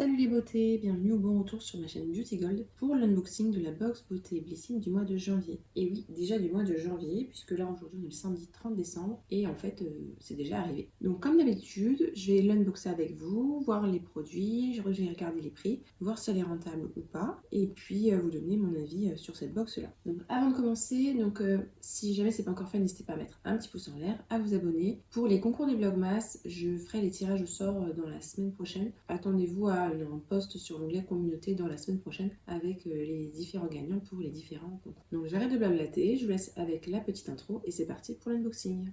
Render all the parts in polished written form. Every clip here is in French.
Salut les beautés, bienvenue au bon retour sur ma chaîne Beauty Gold pour l'unboxing de la box beauté Blissine du mois de janvier. Et oui, déjà du mois de janvier, puisque là aujourd'hui on est le samedi 30 décembre et en fait c'est déjà arrivé. Donc comme d'habitude, je vais l'unboxer avec vous, voir les produits, je vais regarder les prix, voir si elle est rentable ou pas, et puis vous donner mon avis sur cette box là. Donc avant de commencer, si jamais c'est pas encore fait, n'hésitez pas à mettre un petit pouce en l'air, à vous abonner. Pour les concours des Vlogmas, je ferai les tirages au sort dans la semaine prochaine. Attendez-vous à un post sur l'onglet communauté dans la semaine prochaine avec les différents gagnants pour les différents concours. Donc j'arrête de blablater, je vous laisse avec la petite intro et c'est parti pour l'unboxing.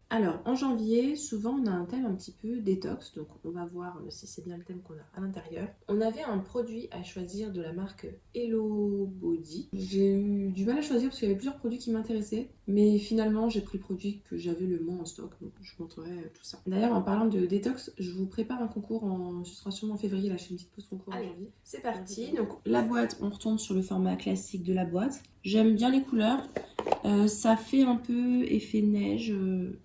Alors, en janvier, souvent on a un thème un petit peu détox, donc on va voir si c'est bien le thème qu'on a à l'intérieur. On avait un produit à choisir de la marque Hello Body. J'ai eu du mal à choisir parce qu'il y avait plusieurs produits qui m'intéressaient, mais finalement j'ai pris le produit que j'avais le moins en stock, donc je vous montrerai tout ça. D'ailleurs, en parlant de détox, je vous prépare un concours, ce sera sûrement en février, là je fais une petite pause concours en janvier. C'est parti, donc la boîte, on retourne sur le format classique de la boîte. J'aime bien les couleurs. Ça fait un peu effet neige,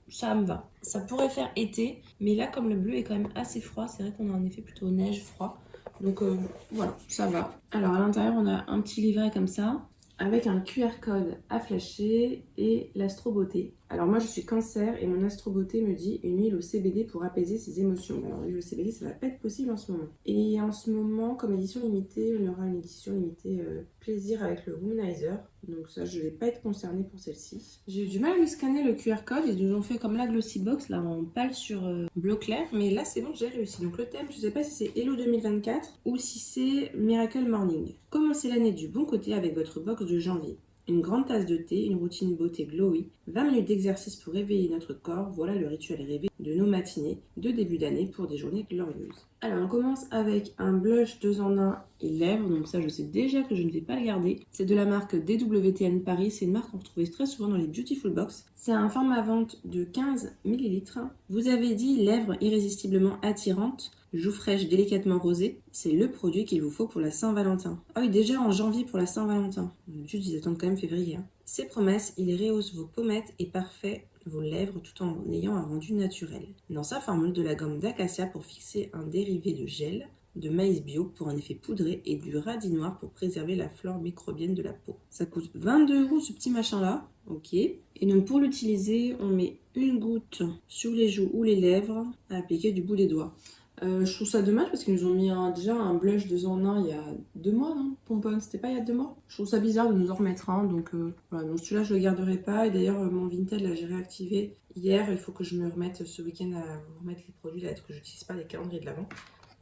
ça me va. Ça pourrait faire été, mais là comme le bleu est quand même assez froid, c'est vrai qu'on a un effet plutôt neige froid. Donc voilà, ça va. Alors à l'intérieur on a un petit livret comme ça, avec un QR code à flasher et l'Astro Beauté. Alors moi je suis cancer et mon Astro Beauté me dit une huile au CBD pour apaiser ses émotions. Alors l'huile au CBD ça va pas être possible en ce moment. Et en ce moment, comme édition limitée, on aura une édition limitée plaisir avec le Womanizer. Donc ça je vais pas être concernée pour celle-ci. J'ai eu du mal à lui scanner le QR code, ils nous ont fait comme la Glossy Box, là on pâle sur bleu clair, mais là c'est bon, j'ai réussi. Donc le thème, je sais pas si c'est Hello 2024 ou si c'est Miracle Morning. Commencez l'année du bon côté avec votre box de janvier. Une grande tasse de thé, une routine beauté glowy, 20 minutes d'exercice pour réveiller notre corps, voilà le rituel rêvé de nos matinées de début d'année pour des journées glorieuses. Alors on commence avec un blush 2 en 1 et lèvres, donc ça je sais déjà que je ne vais pas le garder. C'est de la marque DWTN Paris, c'est une marque qu'on retrouve très souvent dans les Beautiful Box. C'est un format vente de 15 ml. Vous avez dit lèvres irrésistiblement attirantes, joues fraîches délicatement rosées, c'est le produit qu'il vous faut pour la Saint-Valentin. Ah oui, déjà en janvier pour la Saint-Valentin. D'habitude ils attendent quand même février. Ses promesses, il rehausse vos pommettes et parfait vos lèvres tout en ayant un rendu naturel. Dans sa formule, de la gomme d'acacia pour fixer un dérivé de gel, de maïs bio pour un effet poudré et du radis noir pour préserver la flore microbienne de la peau. Ça coûte 22 € ce petit machin là, ok. Et donc pour l'utiliser, on met une goutte sur les joues ou les lèvres à appliquer du bout des doigts. Je trouve ça dommage parce qu'ils nous ont mis déjà un blush 2 en 1 il y a 2 mois, non? Pompon, c'était pas il y a 2 mois? Je trouve ça bizarre de nous en remettre un, donc voilà, donc celui-là je le garderai pas. Et d'ailleurs mon Vinted là j'ai réactivé hier, il faut que je me remette ce week-end à vous remettre les produits là, que j'utilise pas les calendriers de l'avant,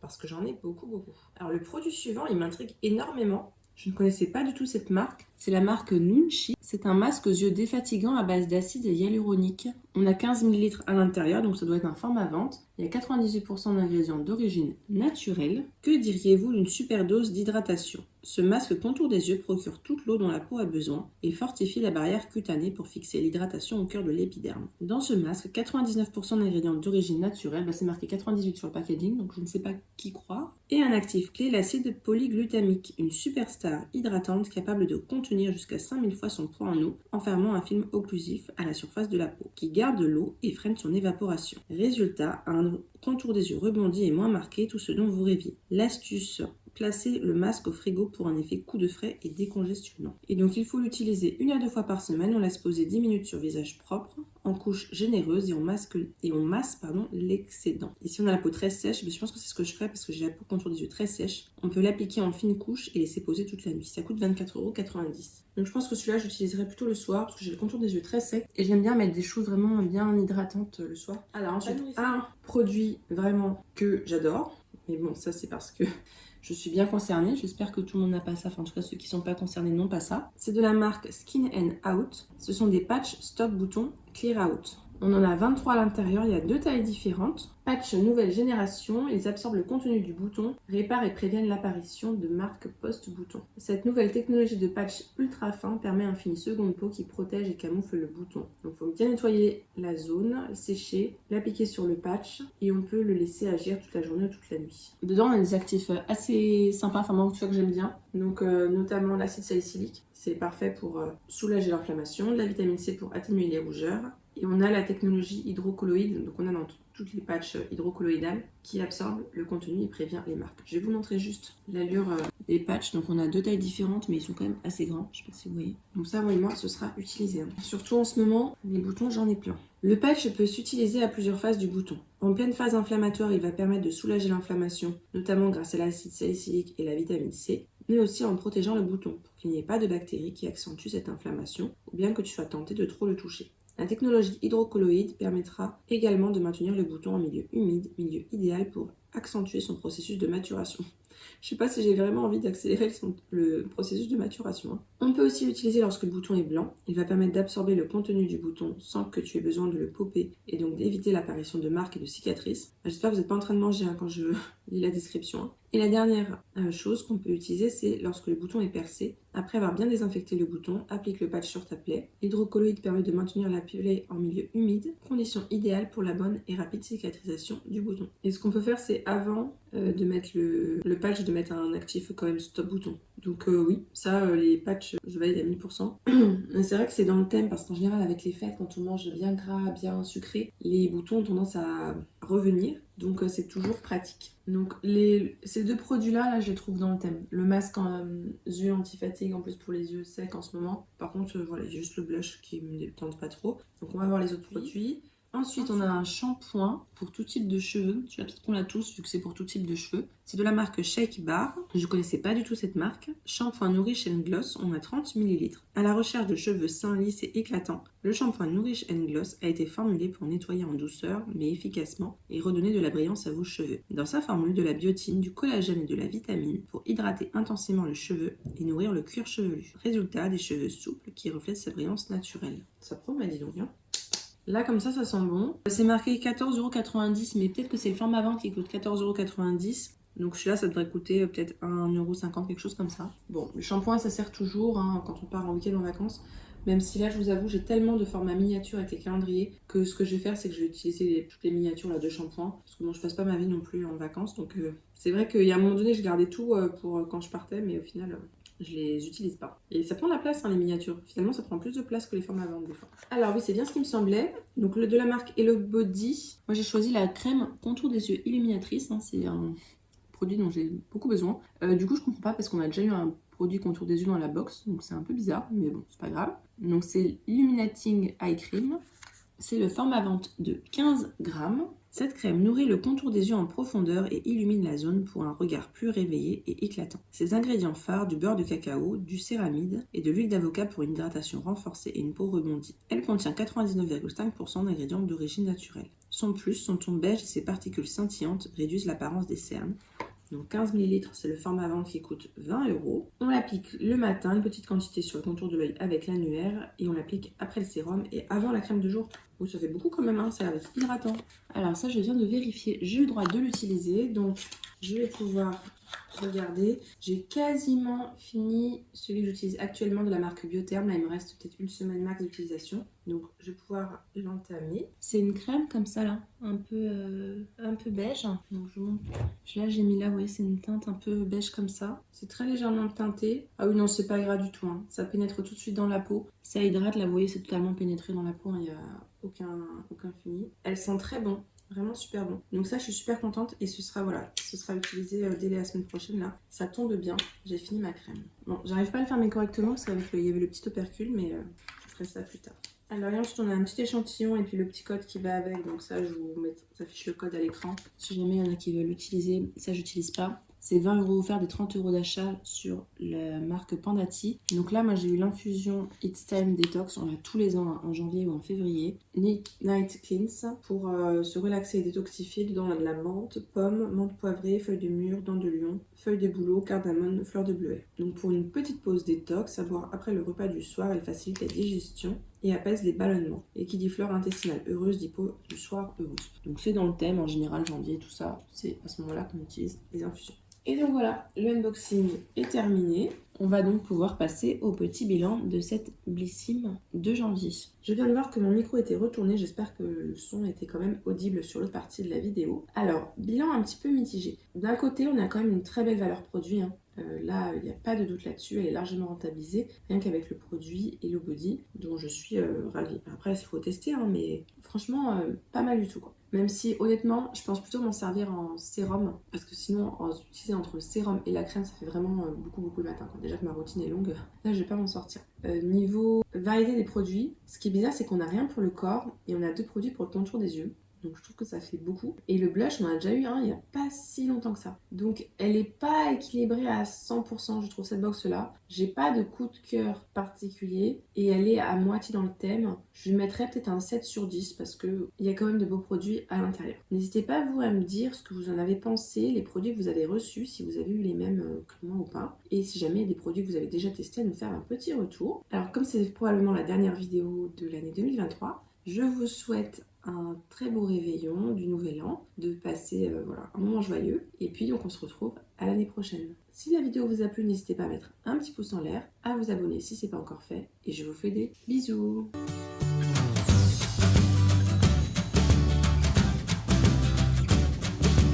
parce que j'en ai beaucoup. Alors le produit suivant, il m'intrigue énormément. Je ne connaissais pas du tout cette marque. C'est la marque Nunchi. C'est un masque aux yeux défatigant à base d'acide hyaluronique. On a 15 ml à l'intérieur, donc ça doit être un format vente. Il y a 98% d'ingrédients d'origine naturelle. Que diriez-vous d'une super dose d'hydratation? Ce masque contour des yeux procure toute l'eau dont la peau a besoin et fortifie la barrière cutanée pour fixer l'hydratation au cœur de l'épiderme. Dans ce masque, 99% d'ingrédients d'origine naturelle, c'est marqué 98 sur le packaging, donc je ne sais pas qui croire. Et un actif clé, l'acide polyglutamique, une superstar hydratante capable de contenir jusqu'à 5000 fois son poids en eau, en fermant un film occlusif à la surface de la peau, qui garde l'eau et freine son évaporation. Résultat, un contour des yeux rebondi et moins marqué, tout ce dont vous rêviez. L'astuce, placez le masque au frigo pour un effet coup de frais et décongestionnant. Et donc il faut l'utiliser 1 à 2 fois par semaine, on laisse poser 10 minutes sur visage propre, en couche généreuse et on masse l'excédent. Ici on a la peau très sèche, mais je pense que c'est ce que je ferai parce que j'ai la peau contour des yeux très sèche. On peut l'appliquer en fine couche et laisser poser toute la nuit. Ça coûte 24,90 €. Donc je pense que celui-là j'utiliserai plutôt le soir parce que j'ai le contour des yeux très sec et j'aime bien mettre des choses vraiment bien hydratantes le soir. Alors ensuite, un produit vraiment que j'adore, mais bon ça c'est parce que je suis bien concernée, j'espère que tout le monde n'a pas ça, enfin en tout cas ceux qui ne sont pas concernés n'ont pas ça. C'est de la marque Skin and Out, ce sont des patchs stop bouton Clear Out. On en a 23 à l'intérieur, il y a 2 tailles différentes. Patch nouvelle génération, ils absorbent le contenu du bouton, réparent et préviennent l'apparition de marques post-bouton. Cette nouvelle technologie de patch ultra fin permet un fini seconde peau qui protège et camoufle le bouton. Donc il faut bien nettoyer la zone, le sécher, l'appliquer sur le patch et on peut le laisser agir toute la journée ou toute la nuit. Dedans on a des actifs assez sympas, enfin moi en tout cas que j'aime bien. Donc notamment l'acide salicylique, c'est parfait pour soulager l'inflammation, la vitamine C pour atténuer les rougeurs. Et on a la technologie hydrocolloïde, donc on a dans toutes les patchs hydrocolloïdales qui absorbent le contenu et prévient les marques. Je vais vous montrer juste l'allure des patchs. Donc on a 2 tailles différentes, mais ils sont quand même assez grands. Je sais pas si vous voyez. Donc ça, moi, ce sera utilisé. Surtout en ce moment, les boutons, j'en ai plein. Le patch peut s'utiliser à plusieurs phases du bouton. En pleine phase inflammatoire, il va permettre de soulager l'inflammation, notamment grâce à l'acide salicylique et la vitamine C, mais aussi en protégeant le bouton pour qu'il n'y ait pas de bactéries qui accentuent cette inflammation ou bien que tu sois tenté de trop le toucher. La technologie hydrocolloïde permettra également de maintenir le bouton en milieu humide, milieu idéal pour accentuer son processus de maturation. Je sais pas si j'ai vraiment envie d'accélérer le processus de maturation. On peut aussi l'utiliser lorsque le bouton est blanc. Il va permettre d'absorber le contenu du bouton sans que tu aies besoin de le popper et donc d'éviter l'apparition de marques et de cicatrices. J'espère que vous n'êtes pas en train de manger quand je lis la description. Et la dernière chose qu'on peut utiliser, c'est lorsque le bouton est percé. Après avoir bien désinfecté le bouton, applique le patch sur ta plaie. L'hydrocolloïde permet de maintenir la plaie en milieu humide, condition idéale pour la bonne et rapide cicatrisation du bouton. Et ce qu'on peut faire, c'est avant de mettre le patch, de mettre un actif quand même stop bouton. Donc oui, ça, les patchs, je valide à 1000%. C'est vrai que c'est dans le thème, parce qu'en général, avec les fêtes, quand on mange bien gras, bien sucré, les boutons ont tendance à revenir. Donc c'est toujours pratique. Donc ces 2 produits-là, je les trouve dans le thème. Le masque en yeux anti-fatigue, en plus pour les yeux secs en ce moment. Par contre, voilà, j'ai juste le blush qui me tente pas trop. Donc on va voir les autres produits. Ensuite, on a un shampoing pour tout type de cheveux. Je sais peut-être qu'on l'a tous, vu que c'est pour tout type de cheveux. C'est de la marque Shake Bar. Je ne connaissais pas du tout cette marque. Shampoing Nourish and Gloss, on a 30 ml. À la recherche de cheveux sains, lisses et éclatants, le shampoing Nourish and Gloss a été formulé pour nettoyer en douceur, mais efficacement, et redonner de la brillance à vos cheveux. Dans sa formule, de la biotine, du collagène et de la vitamine pour hydrater intensément le cheveu et nourrir le cuir chevelu. Résultat, des cheveux souples qui reflètent sa brillance naturelle. Ça promet, dis donc, hein. Là, comme ça sent bon. C'est marqué 14,90 €, mais peut-être que c'est le format vente qui coûte 14,90 €. Donc celui-là, ça devrait coûter peut-être 1,50 €, quelque chose comme ça. Bon, le shampoing, ça sert toujours quand on part en week-end en vacances. Même si là, je vous avoue, j'ai tellement de formats miniatures avec les calendriers que ce que je vais faire, c'est que je vais utiliser toutes les miniatures là, de shampoing. Parce que bon, je passe pas ma vie non plus en vacances. Donc c'est vrai qu'il y a un moment donné, je gardais tout pour quand je partais, mais au final... je les utilise pas. Et ça prend de la place, les miniatures. Finalement, ça prend plus de place que les formats à vente des fois. Alors oui, c'est bien ce qui me semblait. Donc le de la marque Hello Body. Moi, j'ai choisi la crème contour des yeux illuminatrice. C'est un produit dont j'ai beaucoup besoin. Du coup, je comprends pas parce qu'on a déjà eu un produit contour des yeux dans la box. Donc c'est un peu bizarre, mais bon, c'est pas grave. Donc c'est Illuminating Eye Cream. C'est le format vente de 15 grammes. Cette crème nourrit le contour des yeux en profondeur et illumine la zone pour un regard plus réveillé et éclatant. Ses ingrédients phares, du beurre de cacao, du céramide et de l'huile d'avocat pour une hydratation renforcée et une peau rebondie. Elle contient 99,5% d'ingrédients d'origine naturelle. Son plus, son ton beige et ses particules scintillantes réduisent l'apparence des cernes. Donc 15 ml, c'est le format vente qui coûte 20 €. On l'applique le matin, une petite quantité sur le contour de l'œil avec l'annuaire, et on l'applique après le sérum et avant la crème de jour. Oh, ça fait beaucoup quand même, ça a l'air hydratant. Alors ça, je viens de vérifier, j'ai eu le droit de l'utiliser, donc je vais pouvoir regarder. J'ai quasiment fini celui que j'utilise actuellement de la marque Biotherm. Là, il me reste peut-être une semaine max d'utilisation. Donc, je vais pouvoir l'entamer. C'est une crème comme ça, là, un peu beige. Donc, je montre. Là, j'ai mis là, vous voyez, c'est une teinte un peu beige comme ça. C'est très légèrement teinté. Ah oui, non, c'est pas gras du tout. Ça pénètre tout de suite dans la peau. Ça hydrate, là, vous voyez, c'est totalement pénétré dans la peau. Il n'y a aucun fini. Elle sent très bon. Vraiment super bon. Donc ça, je suis super contente et ce sera utilisé dès la semaine prochaine là. Ça tombe bien. J'ai fini ma crème. Bon, j'arrive pas à le fermer correctement parce qu'il y avait le petit opercule, mais je ferai ça plus tard. Alors et ensuite, on a un petit échantillon et puis le petit code qui va avec. Donc ça, je vous affiche le code à l'écran. Si jamais il y en a qui veulent l'utiliser, ça, j'utilise pas. C'est 20 € offerts des 30 € d'achat sur la marque Pandati. Donc là, moi, j'ai eu l'infusion It's Time Detox. On l'a tous les ans en janvier ou en février. Night Cleanse pour se relaxer et détoxifier. Dedans, on a de la menthe, pomme, menthe poivrée, feuille de mûre, dents de lion, feuille de bouleau, cardamome, fleur de bleuet. Donc pour une petite pause détox à boire après le repas du soir, elle facilite la digestion et apaise les ballonnements. Et qui dit flore intestinale heureuse dit peau du soir heureuse. Donc c'est dans le thème en général janvier, tout ça, c'est à ce moment-là qu'on utilise les infusions. Et donc voilà, le unboxing est terminé. On va donc pouvoir passer au petit bilan de cette Blissim de janvier. Je viens de voir que mon micro était retourné, j'espère que le son était quand même audible sur l'autre partie de la vidéo. Alors, bilan un petit peu mitigé. D'un côté, on a quand même une très belle valeur produit, hein. Là, il n'y a pas de doute là-dessus, elle est largement rentabilisée, rien qu'avec le produit Hello Body, dont je suis ravie. Après, il faut tester, hein, mais franchement, pas mal du tout, quoi. Même si, honnêtement, je pense plutôt m'en servir en sérum, parce que sinon, utiliser entre le sérum et la crème, ça fait vraiment beaucoup le matin, quoi. Déjà que ma routine est longue, là, je vais pas m'en sortir. Niveau variété des produits, ce qui est bizarre, c'est qu'on n'a rien pour le corps, et on a 2 produits pour le contour des yeux. Donc je trouve que ça fait beaucoup. Et le blush, on en a déjà eu un il n'y a pas si longtemps que ça. Donc elle n'est pas équilibrée à 100%, je trouve, cette box-là. J'ai pas de coup de cœur particulier et elle est à moitié dans le thème. Je lui mettrais peut-être un 7 sur 10 parce qu'il y a quand même de beaux produits à l'intérieur. N'hésitez pas, vous, à me dire ce que vous en avez pensé, les produits que vous avez reçus, si vous avez eu les mêmes que moi ou pas. Et si jamais il y a des produits que vous avez déjà testés, à nous faire un petit retour. Alors comme c'est probablement la dernière vidéo de l'année 2023, je vous souhaite un très beau réveillon du nouvel an, de passer voilà, un moment joyeux. Et puis donc on se retrouve à l'année prochaine. Si la vidéo vous a plu, n'hésitez pas à mettre un petit pouce en l'air, à vous abonner si ce n'est pas encore fait. Et je vous fais des bisous.